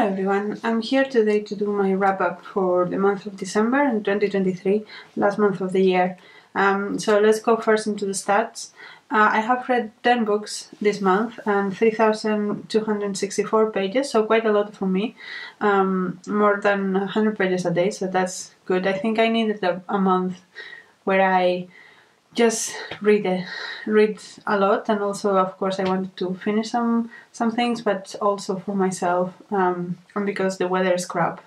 everyone, I'm here today to do my wrap-up for the month of December in 2023, last month of the year. So let's go first into the stats. I have read 10 books this month and 3,264 pages, so quite a lot for me. More than 100 pages a day, so that's good. I think I needed a month where I just read a lot, and also of course I wanted to finish some things, but also for myself, and because the weather is crap,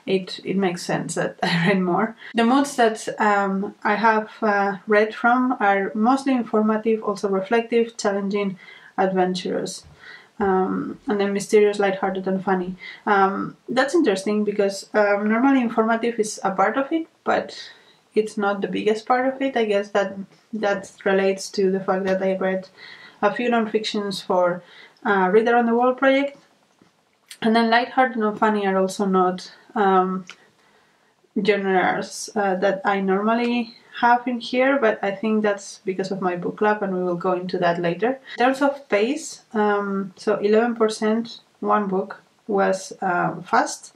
it makes sense that I read more. The moods that I have read from are mostly informative, also reflective, challenging, adventurous, and then mysterious, lighthearted and funny. That's interesting because normally informative is a part of it, but it's not the biggest part of it. I guess that relates to the fact that I read a few non-fictions for Read Around the World project, and then lighthearted and funny are also not genres that I normally have in here, but I think that's because of my book club, and we will go into that later. In terms of pace, so 11% one book was fast,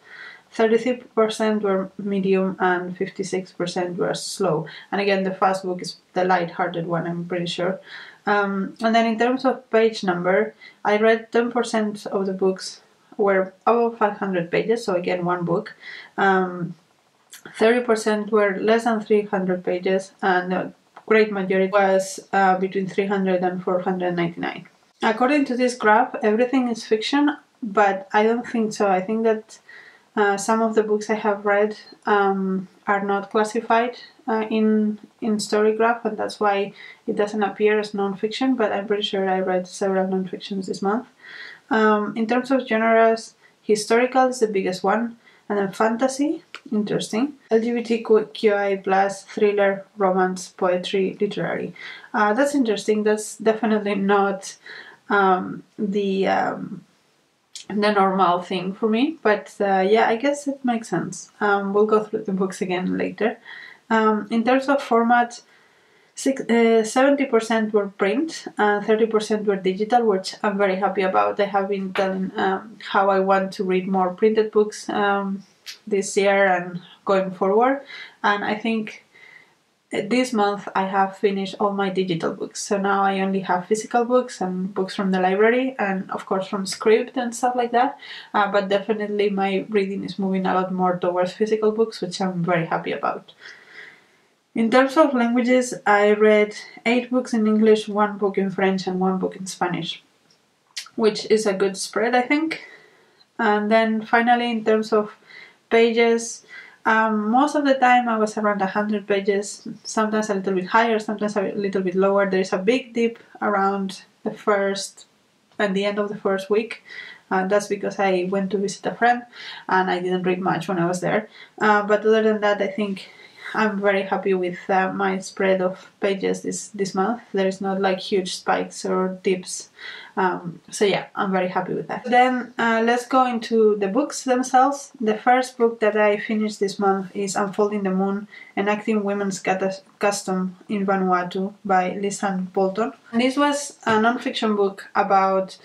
33% were medium, and 56% were slow. And again, the fast book is the light-hearted one, I'm pretty sure. And then in terms of page number, I read 10% of the books were over 500 pages, so again, one book. 30% were less than 300 pages, and the great majority was between 300 and 499. According to this graph, everything is fiction, but I don't think so. I think that some of the books I have read are not classified in Storygraph, and that's why it doesn't appear as non-fiction, but I'm pretty sure I read several non-fictions this month. In terms of genres, historical is the biggest one, and then fantasy, interesting, LGBTQI+, thriller, romance, poetry, literary. That's interesting. That's definitely not the normal thing for me, but yeah, I guess it makes sense. We'll go through the books again later. In terms of format, 70% were print and 30% were digital, which I'm very happy about. I have been telling how I want to read more printed books this year and going forward, and I think this month I have finished all my digital books, so now I only have physical books and books from the library, and of course from Script and stuff like that, but definitely my reading is moving a lot more towards physical books, which I'm very happy about. In terms of languages, I read 8 books in English, 1 book in French and 1 book in Spanish, which is a good spread, I think. And then finally, in terms of pages, most of the time I was around 100 pages, sometimes a little bit higher, sometimes a little bit lower. There is a big dip around the end of the first week. That's because I went to visit a friend and I didn't read much when I was there. But other than that, I think I'm very happy with my spread of pages this month. There is not like huge spikes or dips. So yeah, I'm very happy with that. Then let's go into the books themselves. The first book that I finished this month is Unfolding the Moon, Enacting Women's Kastom in Vanuatu by Lissant, Bolton. And this was a non-fiction book about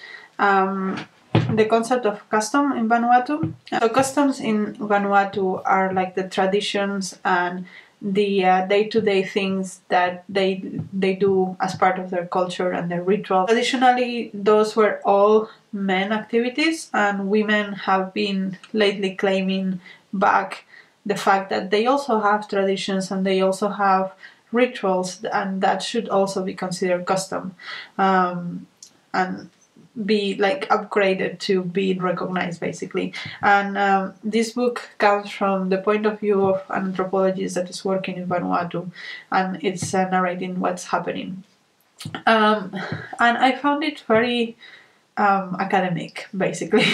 the concept of custom in Vanuatu. So customs in Vanuatu are like the traditions and the day-to-day things that they do as part of their culture and their rituals. Traditionally, those were all men activities, and women have been lately claiming back the fact that they also have traditions and they also have rituals, and that should also be considered custom. And be like upgraded to being recognized, basically. And this book comes from the point of view of an anthropologist that is working in Vanuatu, and it's narrating what's happening. And I found it very academic, basically.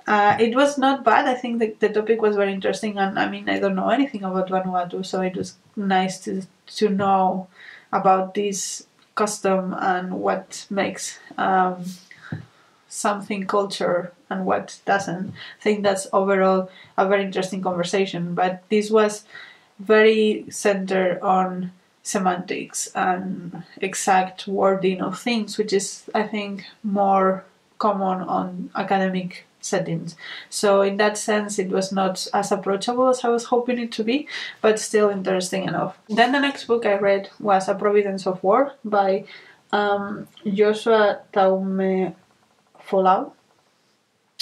It was not bad. I think the topic was very interesting, and I mean, I don't know anything about Vanuatu, so it was nice to know about this custom and what makes something culture and what doesn't. I think that's overall a very interesting conversation, but this was very centered on semantics and exact wording of things, which is, I think, more common on academic settings. So in that sense, it was not as approachable as I was hoping it to be, but still interesting enough. Then the next book I read was A Providence of War by Joshua Taumoefolau.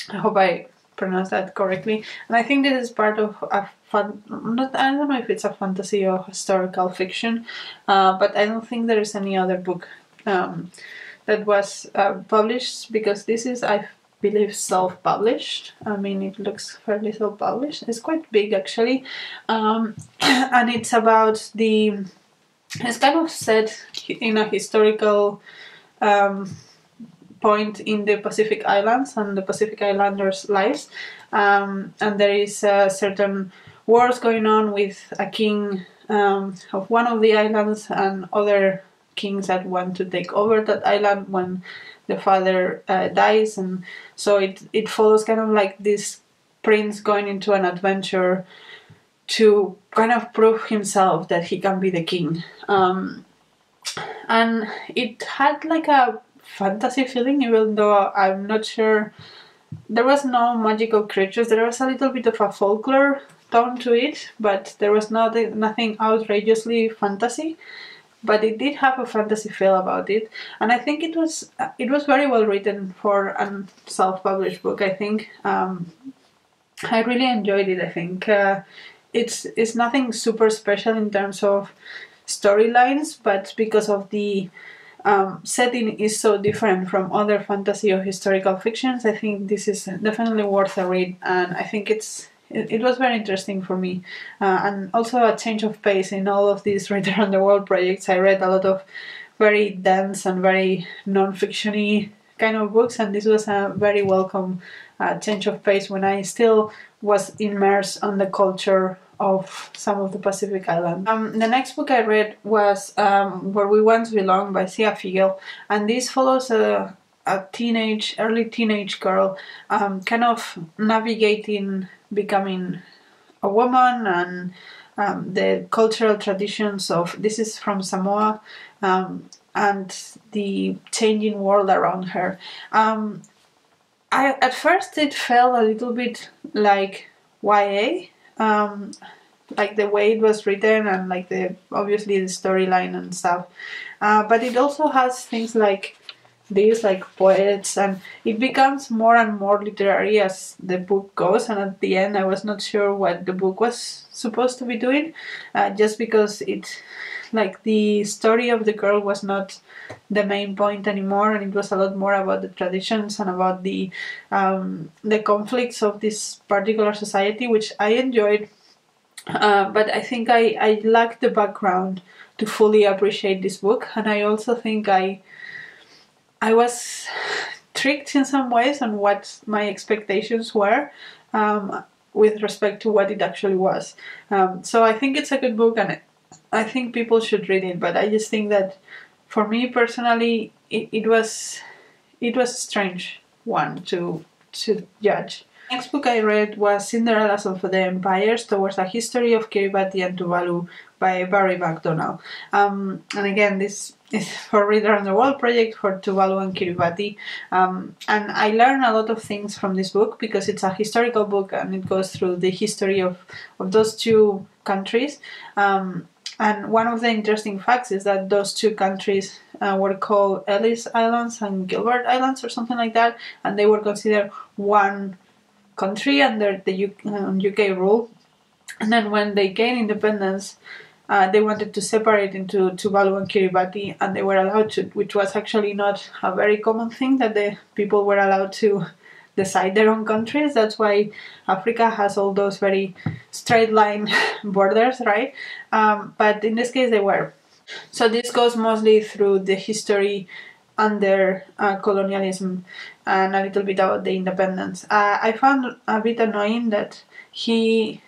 I hope I pronounced that correctly. And I think this is part of a I don't know if it's a fantasy or historical fiction, but I don't think there is any other book that was published, because this is, I believe, self-published. I mean, it looks fairly self-published. It's quite big, actually. And it's about it's kind of set in a historical point in the Pacific Islands and the Pacific Islanders' lives. And there is certain wars going on with a king of one of the islands and other kings that want to take over that island when the father dies. And so it follows kind of like this prince going into an adventure to kind of prove himself that he can be the king. And it had like a fantasy feeling, even though I'm not sure, there was no magical creatures. There was a little bit of a folklore tone to it, but there was nothing outrageously fantasy. But it did have a fantasy feel about it, and I think it was very well written for a self-published book. I think I really enjoyed it. I think it's nothing super special in terms of storylines, but because of the setting is so different from other fantasy or historical fictions, I think this is definitely worth a read, and I think it was very interesting for me, and also a change of pace in all of these Read Around the World projects. I read a lot of very dense and very non-fiction-y kind of books, and this was a very welcome change of pace when I still was immersed on the culture of some of the Pacific Islands. The next book I read was Where We Once Belonged by Figiel, and this follows a early teenage girl kind of navigating becoming a woman and the cultural traditions of, this is from Samoa, and the changing world around her. At first it felt a little bit like YA, like the way it was written and like obviously the storyline and stuff, but it also has things like these, like poets, and it becomes more and more literary as the book goes, and at the end I was not sure what the book was supposed to be doing, just because like the story of the girl was not the main point anymore, and it was a lot more about the traditions and about the conflicts of this particular society, which I enjoyed, but I think I lacked the background to fully appreciate this book, and I also think I was tricked in some ways on what my expectations were with respect to what it actually was. So I think it's a good book, and I think people should read it, but I just think that for me personally it was a strange one to judge. Next book I read was Cinderellas of the Empires Towards a History of Kiribati and Tuvalu by Barrie Macdonald. And again, this is for Read Around the World project for Tuvalu and Kiribati. And I learned a lot of things from this book because it's a historical book and it goes through the history of those two countries. And one of the interesting facts is that those two countries were called Ellis Islands and Gilbert Islands or something like that, and they were considered one country under the UK rule. And then when they gained independence, they wanted to separate into Tuvalu and Kiribati, and they were allowed to, which was actually not a very common thing, that the people were allowed to decide their own countries. That's why Africa has all those very straight line borders, right? But in this case they were. So this goes mostly through the history under colonialism and a little bit about the independence. I found a bit annoying that he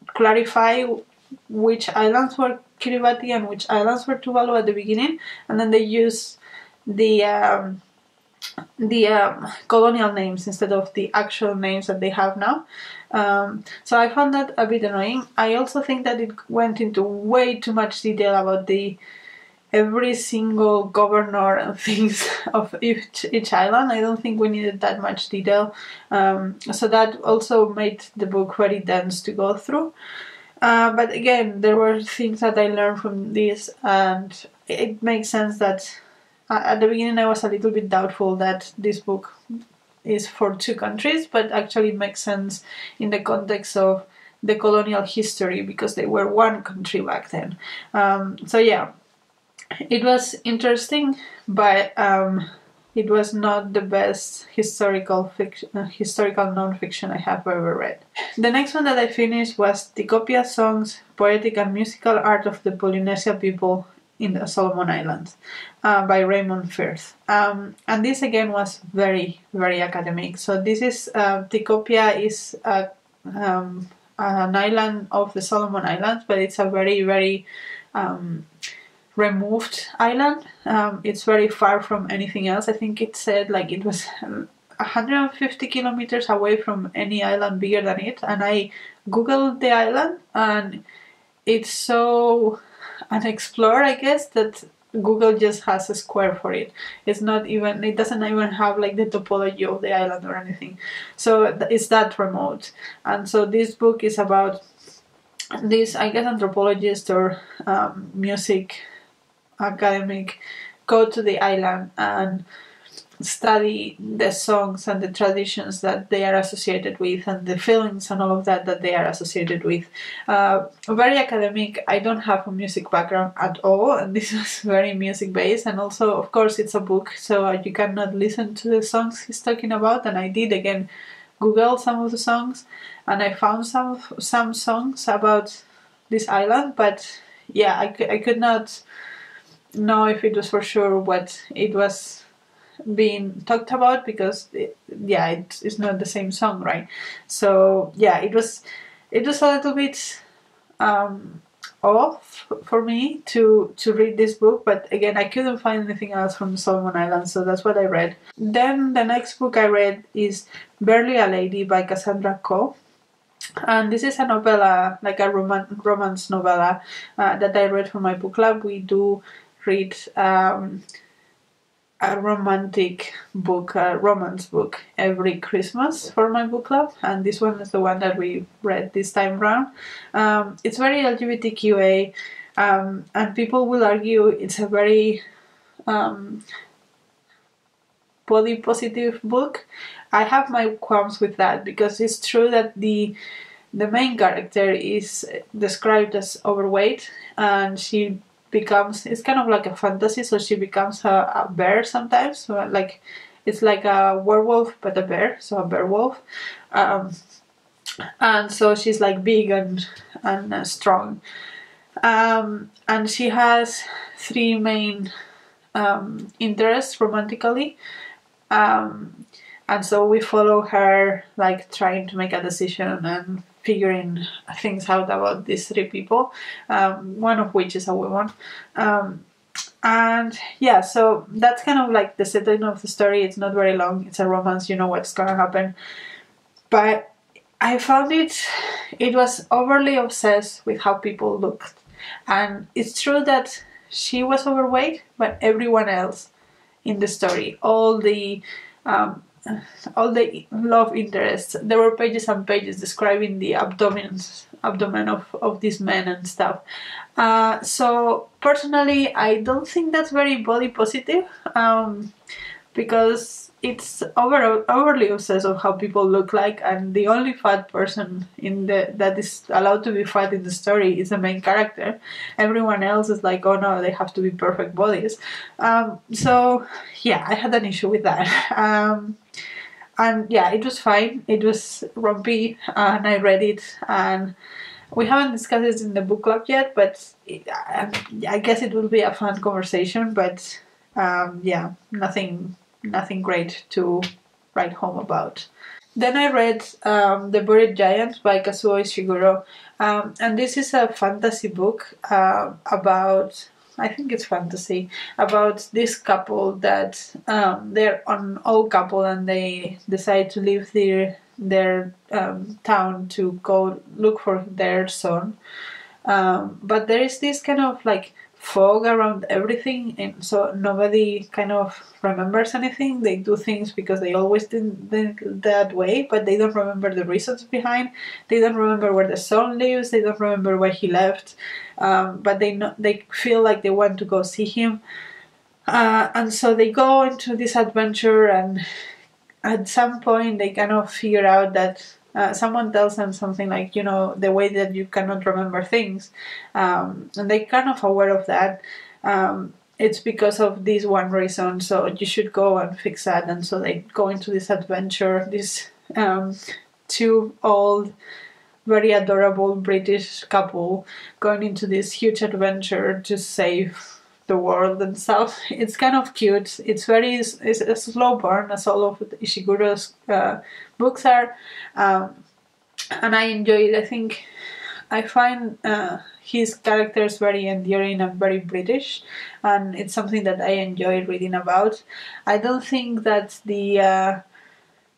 clarified which islands were Kiribati and which islands were Tuvalu at the beginning, and then they use the colonial names instead of the actual names that they have now. So I found that a bit annoying. I also think that it went into way too much detail about the every single governor and things of each island. I don't think we needed that much detail, so that also made the book very dense to go through. But again, there were things that I learned from this, and it makes sense that at the beginning I was a little bit doubtful that this book is for two countries, but actually it makes sense in the context of the colonial history, because they were one country back then. So yeah, it was interesting, but it was not the best historical non-fiction I have ever read. The next one that I finished was Tikopia Songs, Poetic and Musical Art of the Polynesian People in the Solomon Islands by Raymond Firth. And this again was very, very academic. So this is, Tikopia is an island of the Solomon Islands, but it's a very, very removed island. It's very far from anything else. I think it said like it was 150 kilometers away from any island bigger than it, and I googled the island and it's so unexplored, I guess, that Google just has a square for it. It doesn't even have like the topology of the island or anything, so it's that remote. And so this book is about this, I guess, anthropologist or music academic go to the island and study the songs and the traditions that they are associated with, and the feelings and all of that they are associated with. Very academic. I don't have a music background at all, and this was very music based, and also of course it's a book, so you cannot listen to the songs he's talking about. And I did again Google some of the songs, and I found some songs about this island, but yeah, I could not know if it was for sure what it was being talked about, because it's not the same song, right? So yeah, it was a little bit off for me to read this book, but again I couldn't find anything else from the Solomon Islands, so that's what I read. Then the next book I read is Barely a Lady by Cassandra Khaw. And this is a novella, like a romance novella that I read for my book club. We do read a romantic book, a romance book, every Christmas for my book club, and this one is the one that we read this time round. It's very LGBTQA, and people will argue it's a very body positive book. I have my qualms with that, because it's true that the main character is described as overweight, and she becomes, it's kind of like a fantasy, so she becomes a bear sometimes, so like it's like a werewolf but a bear, so a bear wolf, and so she's like big and strong, and she has three main interests romantically, and so we follow her like trying to make a decision and figuring things out about these three people, one of which is a woman. And yeah, so that's kind of like the setting of the story. It's not very long, it's a romance, you know what's gonna happen. But I found it was overly obsessed with how people looked. And it's true that she was overweight, but everyone else in the story, all the love interests, there were pages and pages describing the abdomen of these men and stuff. So personally, I don't think that's very body positive, because it's overly obsessed of how people look like, and the only fat person that is allowed to be fat in the story is the main character. Everyone else is like, oh no, they have to be perfect bodies. So yeah, I had an issue with that. And yeah, it was fine. It was rompy, and I read it, and we haven't discussed it in the book club yet, but I guess it will be a fun conversation. But yeah, nothing great to write home about. Then I read The Buried Giants by Kazuo Ishiguro, and this is a fantasy book about, I think it's fantasy, about this couple that they're an old couple and they decide to leave their town to go look for their son. But there is this kind of like fog around everything, and so nobody kind of remembers anything. They do things because they always did that way, but they don't remember the reasons behind. They don't remember where the son lives. They don't remember why he left, but they feel like they want to go see him, and so they go into this adventure, and at some point they kind of figure out that someone tells them something like, you know, the way that you cannot remember things, and they're kind of aware of that. It's because of this one reason, so you should go and fix that. And so they go into this adventure, this two old, very adorable British couple going into this huge adventure to save the world and stuff. It's kind of cute. It's a slow burn, as all of Ishiguro's books are, and I enjoy it. I find his characters very endearing and very British, and it's something that I enjoy reading about. I don't think that the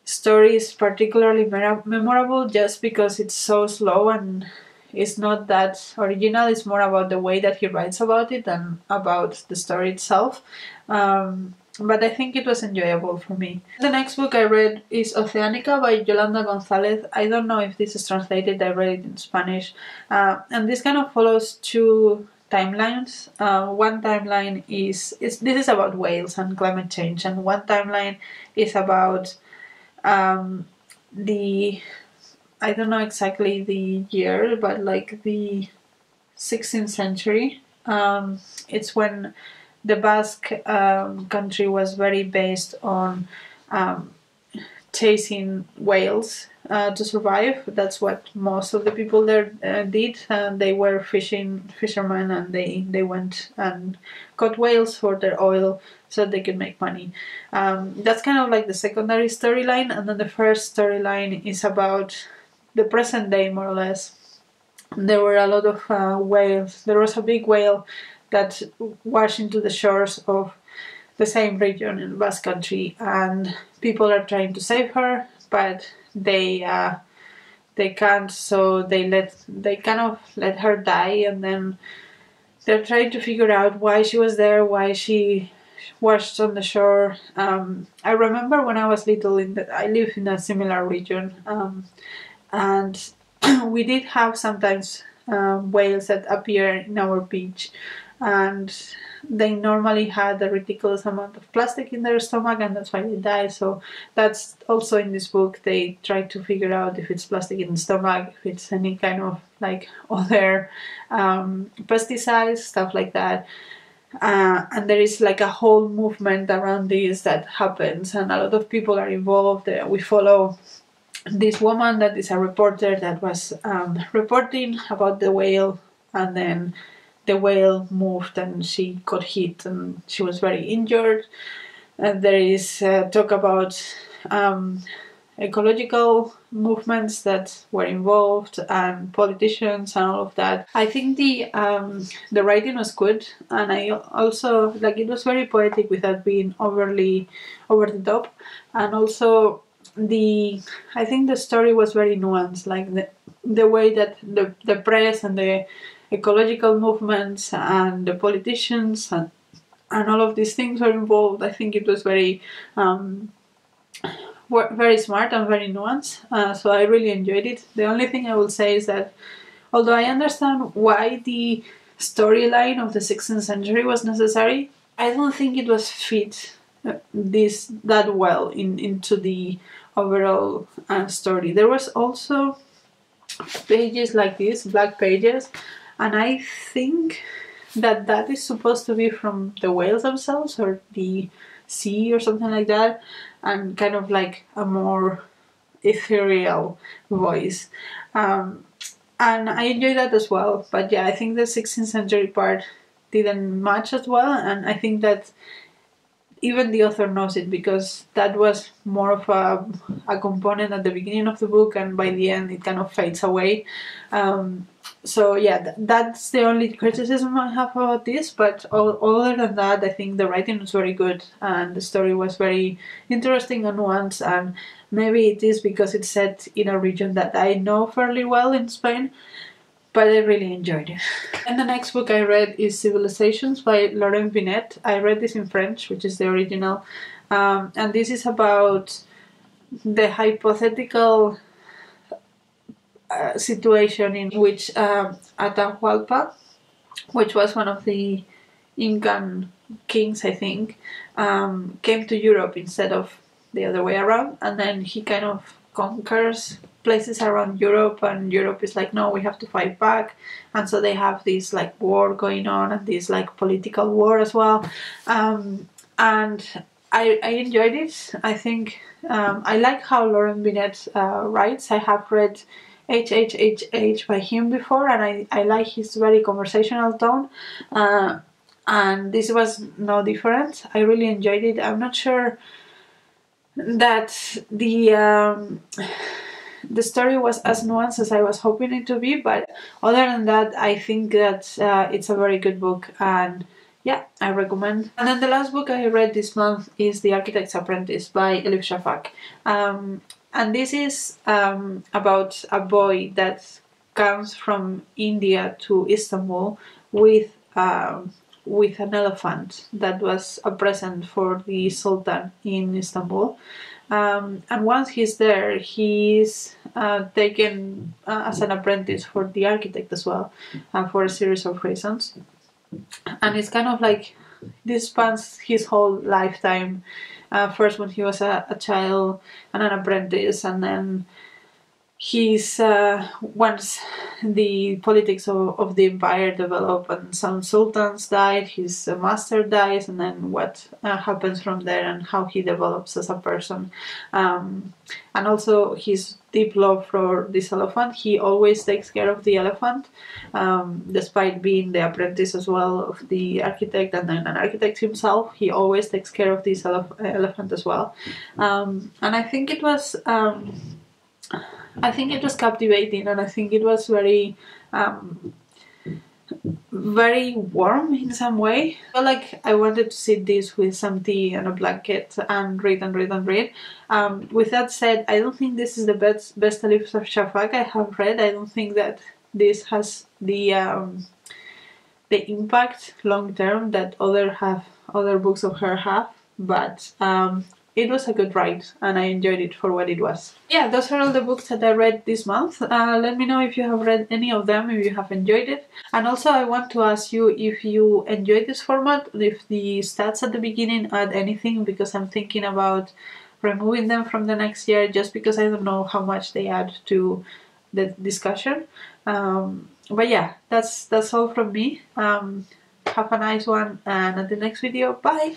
story is particularly memorable just because it's so slow and it's not that original. It's more about the way that he writes about it than about the story itself. But I think it was enjoyable for me. The next book I read is Oceánica by Yolanda González. I don't know if this is translated. I read it in Spanish. And this kind of follows two timelines. One timeline this is about whales and climate change, and one timeline is about I don't know exactly the year, but like the 16th century. It's when the Basque country was very based on chasing whales to survive. That's what most of the people there did. They were fishermen, and they went and caught whales for their oil so they could make money. That's kind of like the secondary storyline, and then the first storyline is about the present day, more or less. There were a lot of whales. There was a big whale that washed into the shores of the same region in Basque Country, and people are trying to save her, but they can't. So they kind of let her die, and then they're trying to figure out why she was there, why she washed on the shore. I remember when I was little, I live in a similar region, and we did have sometimes whales that appear in our beach, and they normally had a ridiculous amount of plastic in their stomach, and that's why they die. So that's also in this book. They try to figure out if it's plastic in the stomach, if it's any kind of like other pesticides, stuff like that. And there is like a whole movement around this that happens, and a lot of people are involved. We follow this woman that is a reporter that was reporting about the whale, and then the whale moved and she got hit and she was very injured. And there is talk about ecological movements that were involved, and politicians and all of that. I think the writing was good, and I also like it was very poetic without being overly over the top, and also I think the story was very nuanced, like the way that the press and the ecological movements and the politicians and all of these things were involved. I think it was very very smart and very nuanced, so I really enjoyed it. The only thing I will say is that although I understand why the storyline of the 16th century was necessary, I don't think it was fit that well into the overall story. There was also pages like this, black pages, and I think that is supposed to be from the whales themselves or the sea or something like that, and kind of like a more ethereal voice. And I enjoy that as well. But yeah, I think the 16th century part didn't match as well, and I think that even the author knows it, because that was more of a component at the beginning of the book, and by the end it kind of fades away. So yeah, that's the only criticism I have about this, but other than that, I think the writing was very good, and the story was very interesting and nuanced, and maybe it is because it's set in a region that I know fairly well in Spain, but I really enjoyed it. And the next book I read is Civilizations by Laurent Binet. I read this in French, which is the original, and this is about the hypothetical situation in which Atahualpa, which was one of the Incan kings, I think, came to Europe instead of the other way around, and then he kind of conquers places around Europe, and Europe is like, no, we have to fight back, and so they have this like war going on, and this like political war as well, and I enjoyed it. I think I like how Laurent Binet writes. I have read HHHH by him before, and I like his very conversational tone, and this was no different. I really enjoyed it. I'm not sure that the story was as nuanced as I was hoping it to be, but other than that, I think that it's a very good book, and yeah, I recommend. And then the last book I read this month is The Architect's Apprentice by Elif Shafak. And this is about a boy that comes from India to Istanbul with an elephant that was a present for the Sultan in Istanbul. And once he's there, he's taken as an apprentice for the architect as well, for a series of reasons. And it's kind of like this spans his whole lifetime. First when he was a child and an apprentice, and then he's once the politics of the empire develop and some sultans died, his master dies, and then what happens from there and how he develops as a person, and also his deep love for this elephant. He always takes care of the elephant, despite being the apprentice as well of the architect and then an architect himself. He always takes care of this elephant as well, and I think it was captivating, and I think it was very very warm in some way. I felt like I wanted to sit this with some tea and a blanket and read and read and read. With that said, I don't think this is the best Elif Shafak I have read. I don't think that this has the impact long term that other books of her have, but it was a good ride, and I enjoyed it for what it was. Yeah, those are all the books that I read this month. Let me know if you have read any of them, if you have enjoyed it. And also I want to ask you if you enjoyed this format, if the stats at the beginning add anything, because I'm thinking about removing them from the next year, just because I don't know how much they add to the discussion. But yeah, that's all from me. Have a nice one, and at the next video, bye!